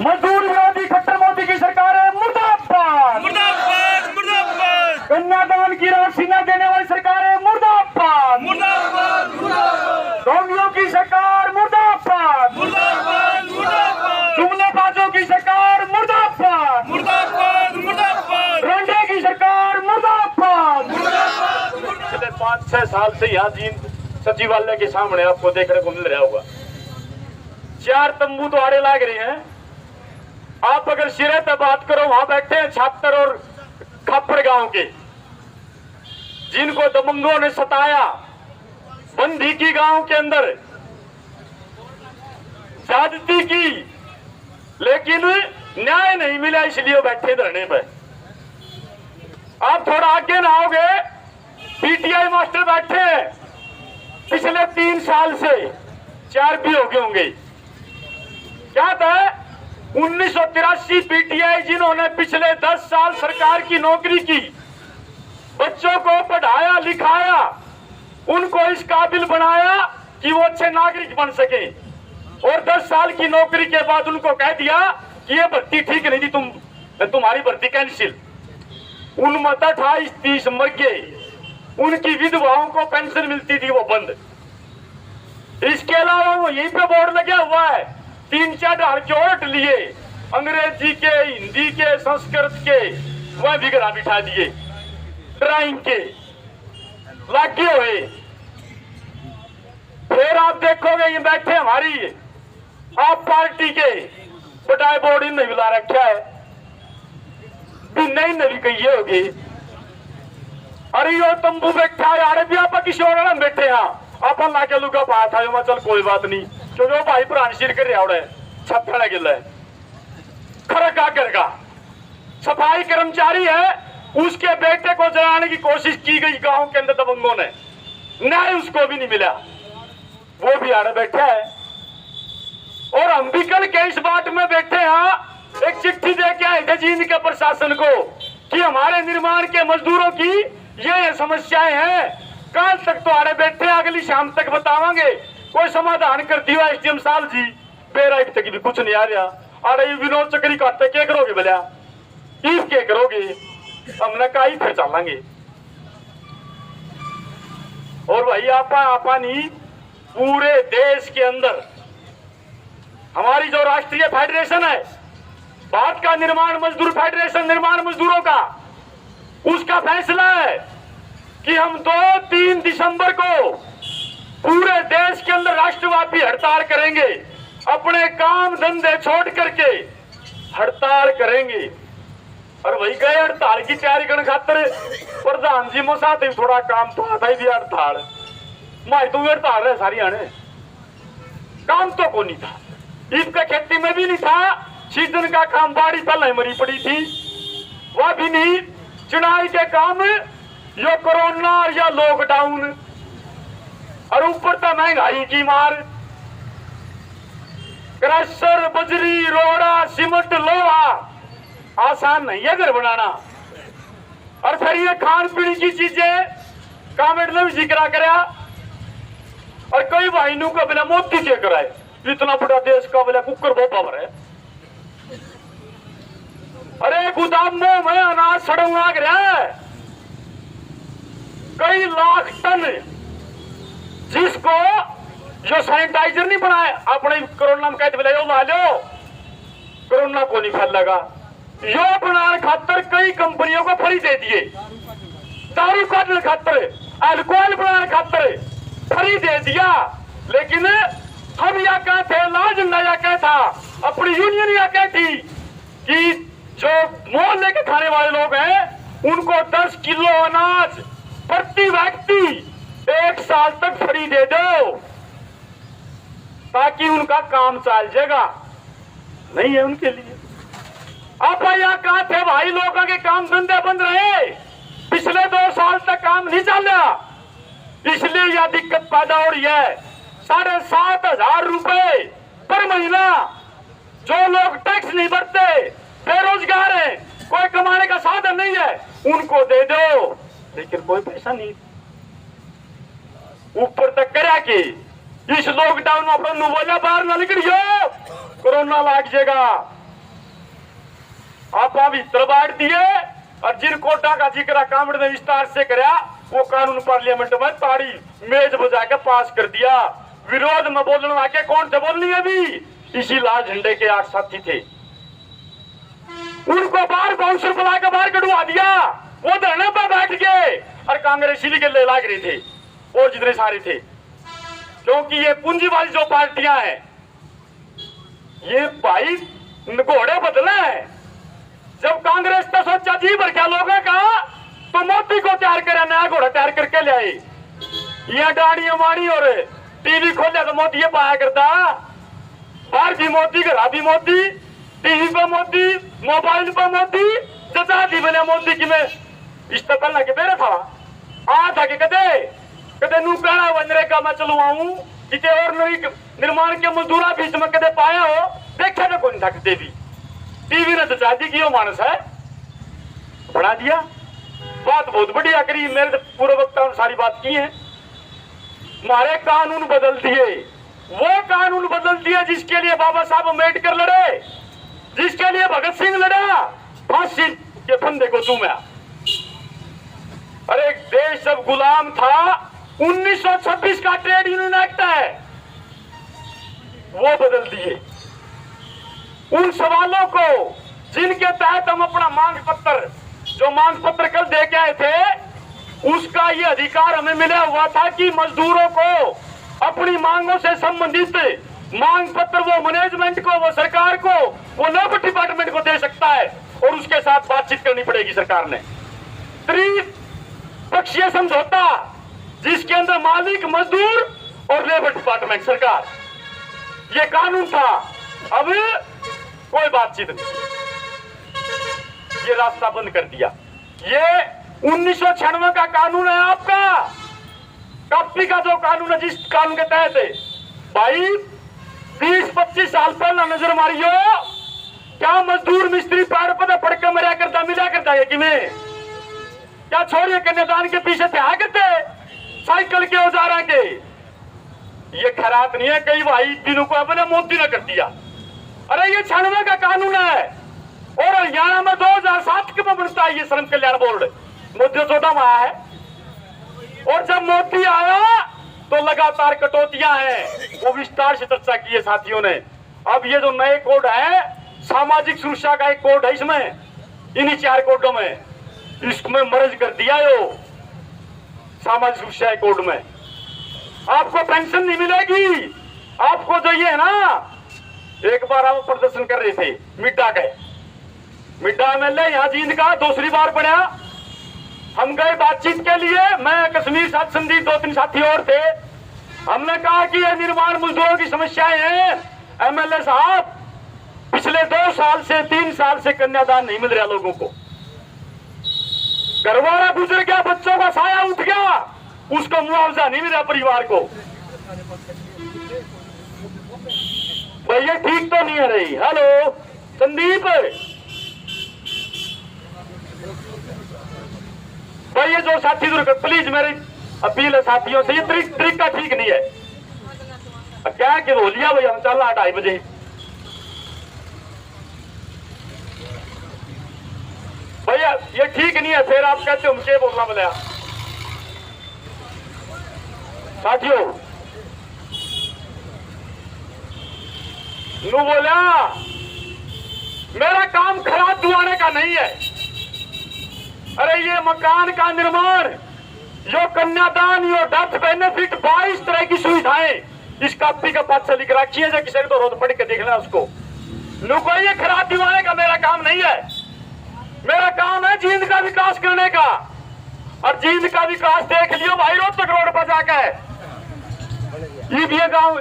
मजदूर विरोधी खट्टर मोदी की सरकार है, मुर्दाबाद मुर्दाबाद मुर्दाबाद कन्यादान की राशि न देने वाली सरकार है, मुर्दाबाद मुर्दाबाद मुर्दाबाद रोमियों की सरकार, मुर्दाबाद मुर्दाबाद मुर्दाबाद जुमलेबाजों की सरकार, मुर्दाबाद मुर्दाबाद मुर्दाबाद रंडे की सरकार, मुर्दाबाद। मुर्दाबाद। 5-6 साल से यहाँ जींद सचिवालय के सामने आपको देखने को मिल रहा होगा, 4 तंबू तो आड़े लाग रहे हैं। आप अगर सिरे पे बात करो, वहां बैठे हैं छात्र और खापड़ गांव के, जिनको दबंगों ने सताया, बंदी की गांव के अंदर ज्यादती की, लेकिन न्याय नहीं मिला, इसलिए वो बैठे धरने पे। आप थोड़ा आगे ना आओगे, पीटीआई मास्टर बैठे हैं पिछले 3 साल से, 4 भी हो गए होंगे। क्या था? 1983 पीटीआई जिन्होंने पिछले 10 साल सरकार की नौकरी की, बच्चों को पढ़ाया लिखाया, उनको इस काबिल बनाया कि वो अच्छे नागरिक बन सके, और 10 साल की नौकरी के बाद उनको कह दिया कि ये भर्ती ठीक नहीं थी, तुम्हारी भर्ती कैंसिल। उनमें 28-30 मर गए, उनकी विधवाओं को पेंशन मिलती थी वो बंद। इसके अलावा वो यहीं पे बोर्ड लगा हुआ है, 3-4 ढाल के और लिए, अंग्रेजी के, हिंदी के, संस्कृत के, वह बिगड़ा बिठा दिए, ड्राइंग के लागे हुए। फिर आप देखोगे ये बैठे हमारी आप पार्टी के पटाए बोर्ड ने मिला रखा है, नहीं नवी कही होगी। अरे यो तंबू बैठा है, अरे भी आप किसी और बैठे हैं, अपन लाके लुका पाया था, मैं चल कोई बात नहीं, क्योंकि भाई पुरानी सिर कर रहा है, छत्ता गिला है, खरका करगा सफाई कर्मचारी है, उसके बेटे को जलाने की कोशिश की गई गांव के अंदर दबंगों ने, न्याय उसको भी नहीं मिला, वो भी आड़े बैठा है। और हम भी कल के इस बात में बैठे हैं, एक चिट्ठी दे के आए थे जींद के प्रशासन को कि हमारे निर्माण के मजदूरों की ये समस्याएं हैं, कल तक तो आड़े बैठे, अगली शाम तक बतावांगे, कोई समाधान कर दिया एसडीएम साहब जी, बेराइट तक भी कुछ नहीं आ रहा। अरे विनोद चक्री काटते क्या करोगे भला, ईद क्या करोगे, हमने कहा ही फिर चलेंगे। और भाई आपा नहीं, पूरे देश के अंदर हमारी जो राष्ट्रीय फेडरेशन है, भारत का निर्माण मजदूर फेडरेशन, निर्माण मजदूरों का, उसका फैसला है कि हम 2-3 दिसंबर को पूरे देश के अंदर राष्ट्रव्यापी हड़ताल करेंगे, अपने काम धंधे छोड़ करके हड़ताल करेंगे। और वही गए हड़ताल की तैयारी करने खातर, प्रधान जी मो साथ ही थोड़ा काम तो आता ही भी हड़ताल, माई तो हड़ताल है सारी आने, काम तो को नहीं था, इसका खेती में भी नहीं था, सीजन का काम बाड़ी पहले मरी पड़ी थी, वह भी नहीं, चुनाई के काम, यो कोरोना या लॉकडाउन, और ऊपर तो महंगाई की मार, क्रशर, बजरी, रोड़ा, सीमेंट, लोहा आसान नहीं है घर बनाना। और फिर ये खान पीने की चीजें कामेट ने भी जिक्र करा, और कई भाइयों का बिना मोदी के कराए, इतना बड़ा देश का बिना कुकर बहुत पावर है। अरे गोदामों में अनाज सड़न लाग रहा है, कई लाख टन, जिसको जो सैनिटाइजर नहीं बनाए अपने कोरोना में कहते बोले ला लो, कोरोना को नहीं फैलेगा, यो बनाने खातर कई कंपनियों को फ्री दे दिए, दारू काटने खातर, अल्कोहल बनाने खातर फ्री दे दिया। लेकिन हम यह कहते थे, लाल झंडा यह कहता, अपनी यूनियन यह कहती कि जो मोल लेके खाने वाले लोग हैं उनको 10 किलो अनाज प्रति व्यक्ति 1 साल तक फ्री दे दो, ताकि उनका काम चल जाएगा। नहीं है उनके लिए। आप यह कहा थे भाई, लोगों के काम धंधे बंद रहे, पिछले 2 साल तक काम नहीं चला, इसलिए यह दिक्कत पैदा हो रही है। 7,500 रुपए पर महीना, जो लोग टैक्स नहीं भरते, बेरोजगार है, कोई कमाने का साधन नहीं है, उनको दे दो, लेकिन कोई पैसा नहीं। ऊपर तक करा कि इस लॉकडाउन में अपन बोला बाहर ना निकलियो, कोरोना लग जाएगा, आप भीतर बांट दिए और जिन कोटा का जिक्र कामड़ ने विस्तार से कराया वो कानून पार्लियामेंट में ताड़ी मेज बजा के पास कर दिया। विरोध में बोलने वाके कौन थे बोलनी अभी? इसी लाल झंडे के 8 साथी थे। उनको बाहर बाउंसर बुला के बाहर कटवा दिया। वो धरने पर बैठ गए और कांग्रेसी के ले लाग रहे थे और जितने सारे थे, क्योंकि ये पूंजीवादी जो पार्टियां हैं ये भाई घोड़े बदले हैं। जब कांग्रेस ने सोचा जी भर क्या लोगों का तो मोदी को तैयार करा, नया घोड़ा तैयार करके ले आई। ये डाड़ियां मारी और टीवी खोले तो मोदी ये पाया करता, बाहर भी मोदी, घर भी मोदी, टीवी पर मोदी, मोबाइल पर मोदी, जता दी बने मोदी की। मैं इस तो पहला के बेरा था आ था कि कदे नू कहना मनरेगा मैं चलू आऊं किते और निर्माण के मजदूरा बीच में कदे पाया हो देखा तो कौन था कदे भी। टीवी ने जचा दी कि वो मानस है बना दिया। बात बहुत बढ़िया करी, मेरे पूर्व वक्ता ने सारी बात की है। हमारे कानून बदल दिए, वो कानून बदल दिए जिसके लिए बाबा साहब अम्बेडकर लड़े, जिसके लिए भगत सिंह लड़ा, फांसी के फंदे को चूमा। अरे देश जब गुलाम था 1926 का ट्रेड यूनियन एक्ट है वो बदल दिए। उन सवालों को जिनके तहत हम अपना मांग पत्र, जो मांग पत्र कल दे के आए थे, उसका ये अधिकार हमें मिला हुआ था कि मजदूरों को अपनी मांगों से संबंधित मांग पत्र वो मैनेजमेंट को, वो सरकार को, वो लेबर डिपार्टमेंट को दे सकता है और उसके साथ बातचीत करनी पड़ेगी सरकार ने। त्रिपक्षीय समझौता जिसके अंदर मालिक, मजदूर और लेबर डिपार्टमेंट, सरकार, ये कानून था। अब कोई बातचीत नहीं, ये रास्ता बंद कर दिया। ये 1996 का कानून है आपका, कापी का जो कानून है, जिस कानून के तहत भाई 20-25 साल पहले नजर मारियो क्या मजदूर मिस्त्री पैर पर पड़ के मरिया करता, मिला करता है कि में क्या छोड़िए कन्यादान के पीछे थे आ करते साइकिल के औजारा के। ये खैरात नहीं है कई भाई दिनों को अपने मोदी ने कर दिया। अरे ये 96 का कानून है और हरियाणा में 2007 के में बनता है ये श्रम कल्याण बोर्ड, मोदी 14 में आया है। और जब मोदी आया तो लगातार कटौतियां हैं, वो विस्तार से चर्चा की है साथियों ने। अब ये जो नए कोड है, सामाजिक सुरक्षा का एक कोड है, इसमें इन्हीं 4 कोडों में इसमें मर्ज कर दिया यो सामाजिक सुरक्षा कोड में। आपको पेंशन नहीं मिलेगी, आपको जो ये है ना, एक बार हम प्रदर्शन कर रहे थे मिड्डा के, मिड्डा एमएलए यहाँ जींद का दूसरी बार पड़ा। हम गए बातचीत के लिए, मैं कश्मीर साथ संदीप 2-3 साथी और थे। हमने कहा कि ये निर्माण मजदूरों की समस्याएं हैं, एमएलए साहब पिछले 2 साल से 3 साल से कन्यादान नहीं मिल रहा लोगों को, घरवाला गुजर गया, बच्चों का साया उठ गया, उसको मुआवजा नहीं मिला परिवार को। भाई ये ठीक तो नहीं है रही। हेलो संदीप भाई, ये जो साथी प्लीज मेरी अपील है साथियों से, ये तरीका ठीक नहीं है। क्या कि हो लिया भाई, हम चलना 2:30 बजे। भैया ये ठीक नहीं है, फिर आप कहते हो मुझे बोलना बोला। साथियों नू बोला मेरा काम खराब दुआने का नहीं है। अरे ये मकान का निर्माण, यो कन्यादान, यो डेथ बेनिफिट, 22 तरह की सुविधाएं इस कापी का पास से लिख रखी है, जो किसी को रोज पढ़ के देखना उसको। नू कोई ये खराब दिवाने का मेरा काम नहीं है। मेरा काम है जींद का विकास करने का, और जींद का विकास देख लियो भाई रोहतक रोड पर जाकर। ये गांव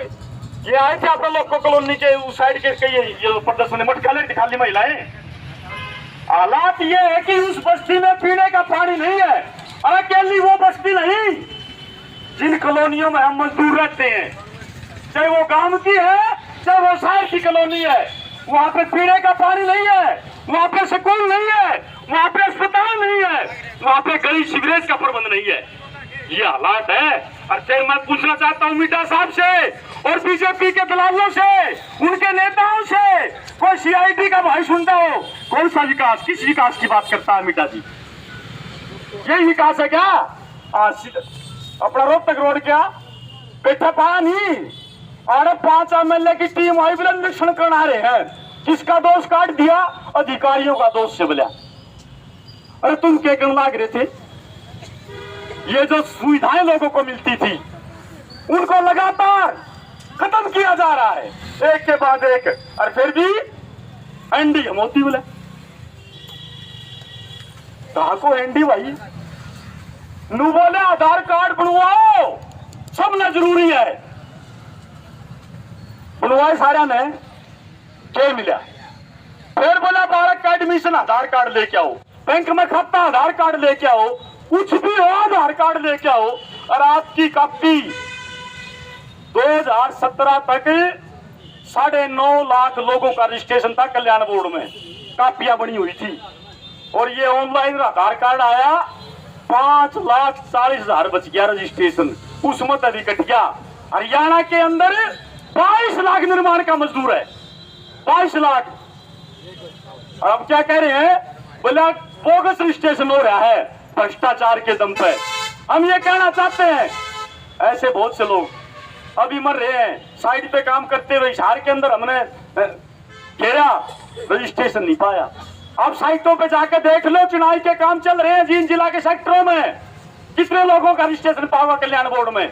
ये आए थे अपने लोग को कॉलोनी के उस साइड के ये प्रदर्शन मटका खाली महिलाएं। हालात ये है कि उस बस्ती में पीने का पानी नहीं है। अकेली वो बस्ती नहीं, जिन कॉलोनियों में हम मजदूर रहते हैं, चाहे वो गांव की है चाहे वो शहर की कॉलोनी है, वहां पे पीने का पानी नहीं है, वहां पे स्कूल नहीं है, वहां पे अस्पताल नहीं है, वहां पे गली सीवरेज का प्रबंध नहीं है। ये हालात है। और फिर मैं पूछना चाहता हूँ मिड्डा साहब से और बीजेपी के दलालों से, उनके नेताओं से, कोई सीआईडी का भाई सुनता हो कौन सा विकास, किस विकास की बात करता है मीठा जी? यही विकास है क्या? अपना रोहतक रोड क्या बैठा पाया नहीं? अरे 5 MLA की टीम आई बिलन निरीक्षण करना रहे हैं, किसका दोष काट दिया? अधिकारियों का दोष से बोला। अरे तुम क्या करने लाग रहे थे? ये जो सुविधाएं लोगों को मिलती थी उनको लगातार खत्म किया जा रहा है, एक के बाद एक। और फिर भी एनडी मोती बोले, कहा को एनडी भाई नू बोले आधार कार्ड बनवाओ, सब ना जरूरी है। बनवाए सारा ने, क्या मिला? फिर बोला बालक का एडमिशन आधार कार्ड लेके आओ, बैंक में खाता आधार कार्ड लेके आओ, कुछ भी हो आधार कार्ड लेके आओ। और आपकी कापी 2017 तक 9.5 लाख लोगों का रजिस्ट्रेशन था कल्याण बोर्ड में, कापियां बनी हुई थी। और ये ऑनलाइन आधार कार्ड आया 5,40,000 बच गया रजिस्ट्रेशन, उसमें तभी कट गया। हरियाणा के अंदर 22 लाख निर्माण का मजदूर है, 22 लाख। और अब क्या कह रहे हैं? बोला बोगस रजिस्ट्रेशन हो रहा है भ्रष्टाचार के दम पे। हम ये कहना चाहते हैं, ऐसे बहुत से लोग अभी मर रहे हैं साइड पे काम करते हुए। शहर के अंदर हमने घेरा, रजिस्ट्रेशन नहीं पाया। आप साइटों पे जाकर देख लो, चुनाव के काम चल रहे हैं जिन जिला के सेक्टरों में, कितने लोगों का रजिस्ट्रेशन पावा कल्याण बोर्ड में।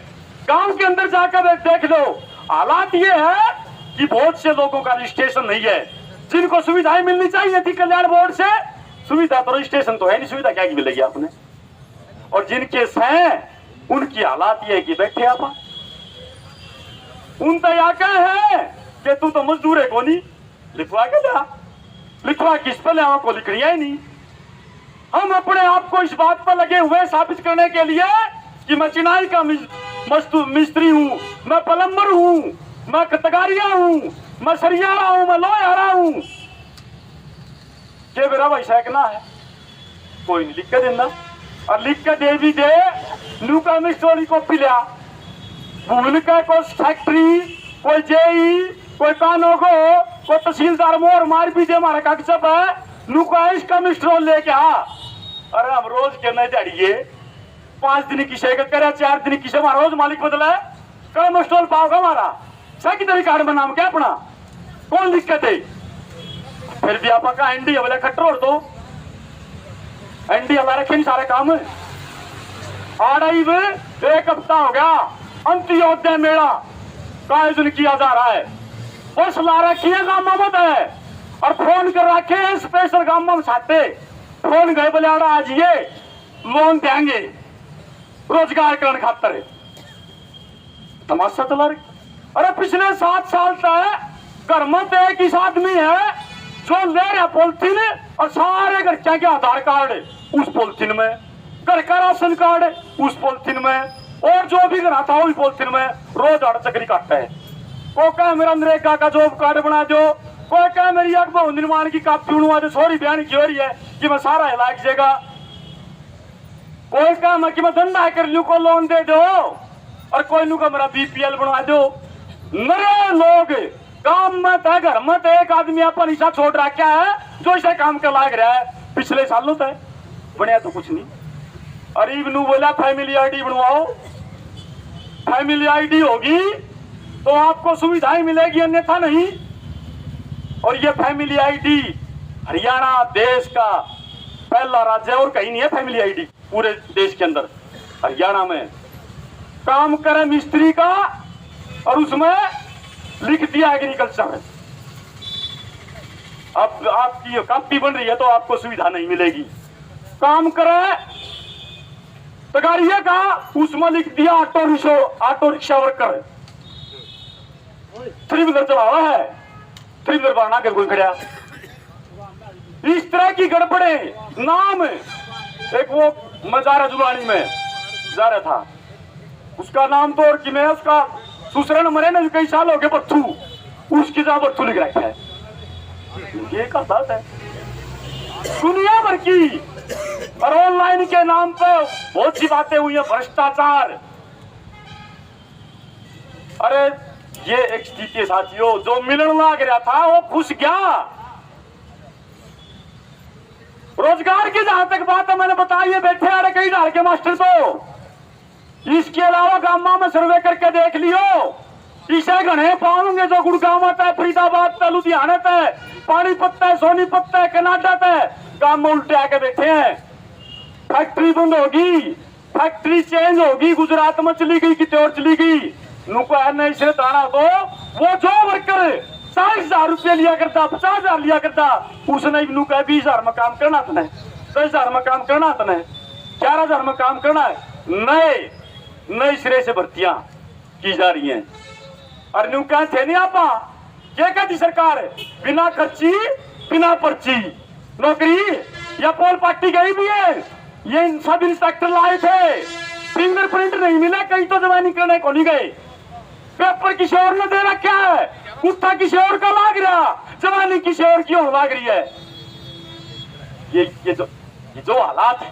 गांव के अंदर जाकर देख लो, हालात ये है कि बहुत से लोगों का रजिस्ट्रेशन नहीं है। जिनको सुविधाएं मिलनी चाहिए थी कल्याण बोर्ड से, सुविधा तो रजिस्ट्रेशन तो है नहीं, सुविधा क्या की मिलेगी आपने? और जिनके हैं उनकी हालात ये है कि बैठे आप उन तो या क्या है कि तू तो मजदूर है, कोनी लिखवा के लिया, लिखवा किस पे लिया को लिखनी है नहीं। हम अपने आप को इस बात पर लगे हुए साबित करने के लिए कि मैं चिनाई का मिस्त्री हूं, मैं प्लम्बर हूं, मैं कतगारिया हूं, मैं सरियारा हूं, मैं लोहारा हूं। के मेरा वैसा ना है, कोई नहीं लिख के देना। और लिख के दे भी दे, न्यू का मिस्टोरी को पिला भूल का कोई फैक्ट्री, कोई जेई, कोई कानो को, कोई तहसीलदार मोर मार भी दे हमारा कागज है, न्यू का इसका मिस्ट्रोल लेके आ। अरे हम रोज के नहीं दिहाड़िए 5 दिन की शेखत करे, 4 दिन की से हमारा रोज मालिक बदला है, कल मिस्ट्रोल पाओगा हमारा सही तरीका बनाम क्या अपना कौन दिक्कत है? फिर भी आपका एनडी वाले खट्टर तो एनडी हमारा रखे नहीं सारे काम। आड़ाई में 1 हफ्ता हो गया अंत्योदय मेला का आयोजन किया जा रहा है, बस ला रखी है गामा मत है और फोन कर रखे हैं स्पेशल गामा में छाते, फोन गए बोले आड़ा आज ये लोन देंगे रोजगार करने खातर। तमाशा चला रही। अरे पिछले 7 साल तक घर में एक ही आदमी है जो ले रहा पॉलिथीन और सारे घर क्या क्या आधार कार्ड उस पॉलिथीन में, घर का राशन कार्ड उस पॉलिथीन में, और जो भी घर था वो पॉलिथीन में रोज आड़ चक्री काटता है। कोई कहे मेरा नरेगा का जॉब कार्ड बना दो, कोई कहे मेरी भवन निर्माण की कापी बनवा दो, सॉरी बयान की हो रही है कि मैं सारा इलाज देगा, कोई कहे कि मैं धंधा कर लू को लोन दे दो, और कोई नु का मेरा बीपीएल बनवा दो। नरे लोग काम में है, घर में एक आदमी अपन ऐसा छोड़ रखा है जो ऐसा काम का लाग रहा है पिछले सालों तक बनया तो कुछ नहीं। अरीब नु बोला फैमिली आईडी बनवाओ, फैमिली आईडी होगी तो आपको सुविधाएं मिलेगी, अन्यथा नहीं। और ये फैमिली आईडी हरियाणा देश का पहला राज्य है और कहीं नहीं है फैमिली आईडी पूरे देश के अंदर। हरियाणा में काम करे मिस्त्री का और उसमें लिख दिया एग्रीकल्चर। अब आपकी कापी बन रही है तो आपको सुविधा नहीं मिलेगी। काम करे तगारिया का, उसमें लिख दिया ऑटो रिक्शा वर्कर, 3 व्हीलर चला हुआ है, 3 व्हीलर बना कर कोई खड़ा। इस तरह की गड़बड़े नाम, एक वो मजारा जुलानी में जा रहा था, उसका नाम तो और कि मैं उसका सुसरण मरे ना कई साल हो गए बर्थू, उसकी जगह बर्थू लिख रखा है। ये का बात है दुनिया भर की। और ऑनलाइन के नाम पे बहुत सी बातें हुई है, भ्रष्टाचार। अरे ये एक स्थिति साथियों, जो मिलन लाग रहा था वो घुस गया, रोजगार की जहां तक बात है, मैंने बताई है, बैठे आ रहे कई डाल के मास्टर तो। इसके अलावा गांव में सर्वे करके देख लियो, इसे घने पाओगे जो गुड़गांव है, फरीदाबाद है, लुधियाना है, पानीपत है, सोनीपत है, कनाडा है, गांव में उल्टे आके बैठे हैं। फैक्ट्री बंद होगी, फैक्ट्री चेंज होगी, गुजरात में चली गई, कितने और चली गई। नुको है इसे दाना तो वो जो वर्कर 40,000 रुपये लिया करता, 50,000 लिया करता, उसने नु कहा 20,000 में काम करना तने, 10,000 में काम करना तने, 11,000 में काम करना है। नए सिरे से भर्तियां की जा रही हैं। और न्यू कहा थे नहीं आपा, क्या कहती सरकार, बिना खर्ची बिना पर्ची नौकरी। या पोल पार्टी गई भी है, ये सब इंस्पेक्टर लाए थे, फिंगरप्रिंट नहीं मिला, कहीं तो जवानी करने को नहीं गए। पेपर किसी और ने दे रखा है, कुत्ता किसी और का लाग रहा, जवानी किसी और की और लाग रही है। ये जो हालात है।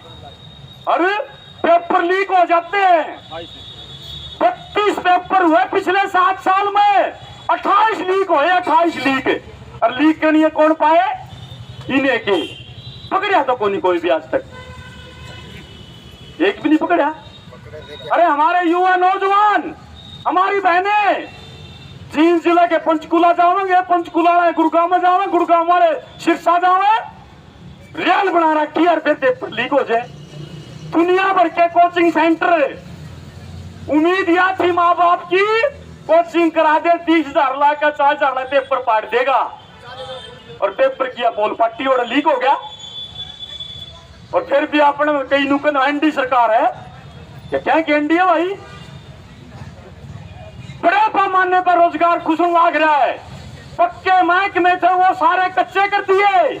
और पेपर लीक हो जाते हैं, 32 पेपर हुए पिछले 7 साल में, 28 लीक हुए, 28 लीक। और लीक करनी है कौन पाए, इन्हें के पकड़िया तो कोई भी आज तक एक भी नहीं पकड़ा। अरे हमारे युवा नौजवान, हमारी बहनें जींद जिले के पंचकुला जाओगे, पंचकुला वाले गुड़गांव में जाओगे, गुड़गांव वाले सिरसा जाओगे, रेल बना रखी है, फिर पेपर लीक हो जाए। दुनिया भर के कोचिंग सेंटर, उम्मीद यह थी माँ बाप की, कोचिंग करा दे, 30,000 लाख का 4,000 लाख पेपर पाट देगा। और पेपर किया पोल पट्टी और लीक हो गया। और फिर भी अपने कई नुकन एनडी सरकार है, क्या कि एनडी है भाई, बड़े पैमाने पर रोजगार खुशम लाग रहा है। पक्के महकमे थे वो सारे कच्चे कर दिए,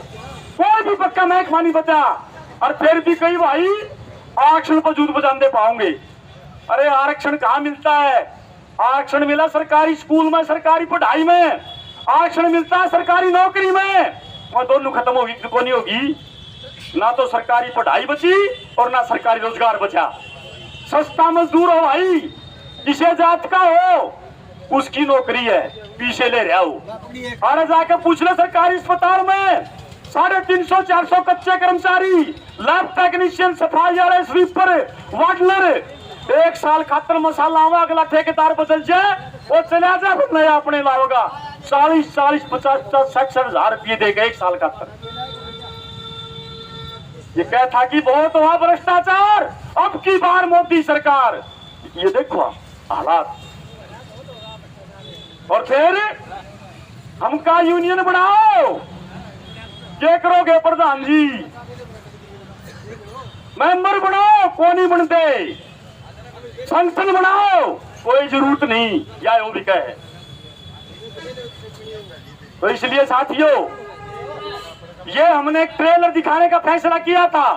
कोई भी पक्का महकमा नहीं बचा। और फिर भी कई भाई आरक्षण पर जूत बजाते पाओगे। अरे आरक्षण कहाँ मिलता है, आरक्षण मिला सरकारी स्कूल में, सरकारी पढ़ाई में, आरक्षण मिलता है सरकारी नौकरी में। वह दोनों खत्म होगी तो नहीं होगी, ना तो सरकारी पढ़ाई बची और ना सरकारी रोजगार बचा। सस्ता मजदूर हो भाई, किसे जात का हो उसकी नौकरी है, पीछे ले रहा हो। अरे जाके पूछ ले सरकारी अस्पताल में 350-400 कच्चे कर्मचारी, लैब टेक्नीशियन, सफाई वाले, स्वीपर, वार्डनर, 1 साल खातर मसाला आवा, अगला ठेकेदार बदल जाए, वो चला जाए, फिर नया अपने लाओगा 40, 50, 60 हजार रुपये देगा 1 साल खातर। ये कह था कि बहुत हुआ भ्रष्टाचार, अब की बार मोदी सरकार, ये देखो हालात। और फिर हमका यूनियन बनाओ, क्या करोगे प्रधान जी, मेंबर बनाओ, कौन नहीं बनते, संगठन बनाओ, कोई जरूरत नहीं, या वो भी कहे। तो इसलिए साथियों, ये हमने एक ट्रेलर दिखाने का फैसला किया था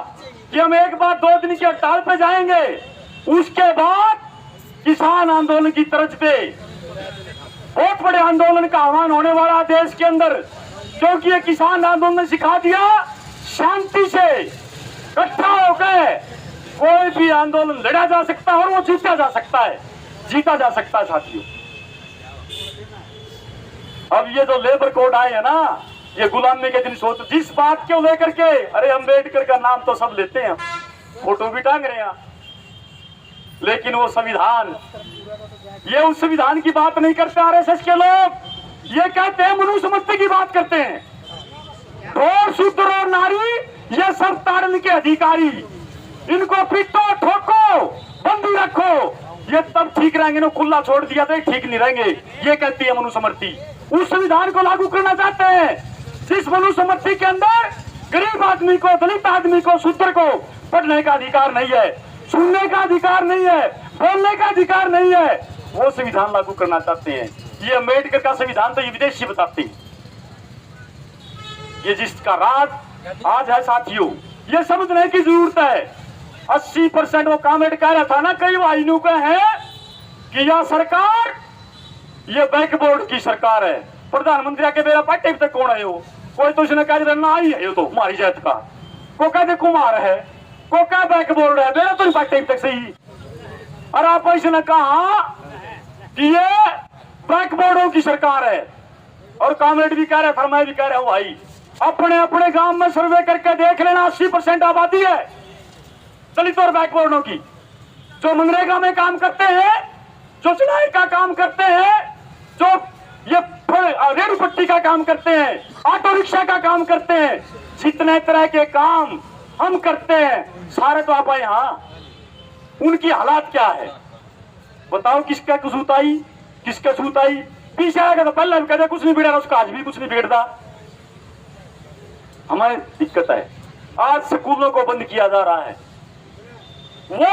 कि हम एक बार 2 दिन की हड़ताल पे जाएंगे, उसके बाद किसान आंदोलन की तर्ज पे बहुत बड़े आंदोलन का आह्वान होने वाला देश के अंदर। क्योंकि ये किसान आंदोलन ने सिखा दिया, शांति से इकट्ठा होकर कोई भी आंदोलन लड़ा जा सकता है और वो जीता जा सकता है, जीता जा सकता है साथियों। अब ये जो लेबर कोड आए है ना, ये गुलामी के दिन सोच, जिस बात को लेकर के, अरे अम्बेडकर का नाम तो सब लेते हैं, फोटो भी टांग रहे हैं, लेकिन वो संविधान, ये उस संविधान की बात नहीं करते आरएसएस के लोग, ये कहते हैं मनुस्मृति की बात करते हैं। और शूद्र और नारी ये सब ताड़न के अधिकारी, इनको पीटो, ठोको, बंदी रखो, ये तब ठीक रहेंगे, ना खुला छोड़ दिया तो ठीक नहीं रहेंगे, ये कहती है मनुस्मृति। उस संविधान को लागू करना चाहते हैं जिस मनुस्मृति के अंदर गरीब आदमी को, दलित आदमी को, शूद्र को पढ़ने का अधिकार नहीं है, सुनने का अधिकार नहीं है, बोलने का अधिकार नहीं है, वो संविधान लागू करना चाहते हैं। ये अम्बेडकर का संविधान तो ये विदेशी बताते हैं। ये जिसका राज आज है साथियों, ये समझने की जरूरत है। 80% वो कमेंट कह रहा था ना कई वाहिनियों का है कि यह सरकार, ये बैकबोर्ड की सरकार है। प्रधानमंत्री आके मेरा पार्टी तक कौन है, वो कोई तो उसने कहा ना ही है, तो हमारी जात का को कहते कुमार है, को क्या बैकबोर्ड है, मेरा तो पार्टी तक सही। और आप इसने कहा कि ये बैकबोर्डों की सरकार है, और कॉमरेड भी कह रहे, मैं भी कह रहा हूं भाई, अपने अपने गांव में सर्वे करके देख लेना, 80% आबादी है दलित और बैकवर्डों की, जो मनरेगा में काम करते हैं, जो चुनाई का काम करते हैं, जो ये रेल पट्टी का काम करते हैं, ऑटो रिक्शा का काम करते हैं, जितने तरह के काम हम करते हैं सारे तो आप यहाँ, उनकी हालात क्या है बताओ। किसका कसूत आई, किसका सूत आई? पीछे आएगा तो पहले हम कहते कुछ नहीं बिगड़ा, उसका आज भी कुछ नहीं बिगड़ता। हमारी दिक्कत है, आज स्कूलों को बंद किया जा रहा है। वो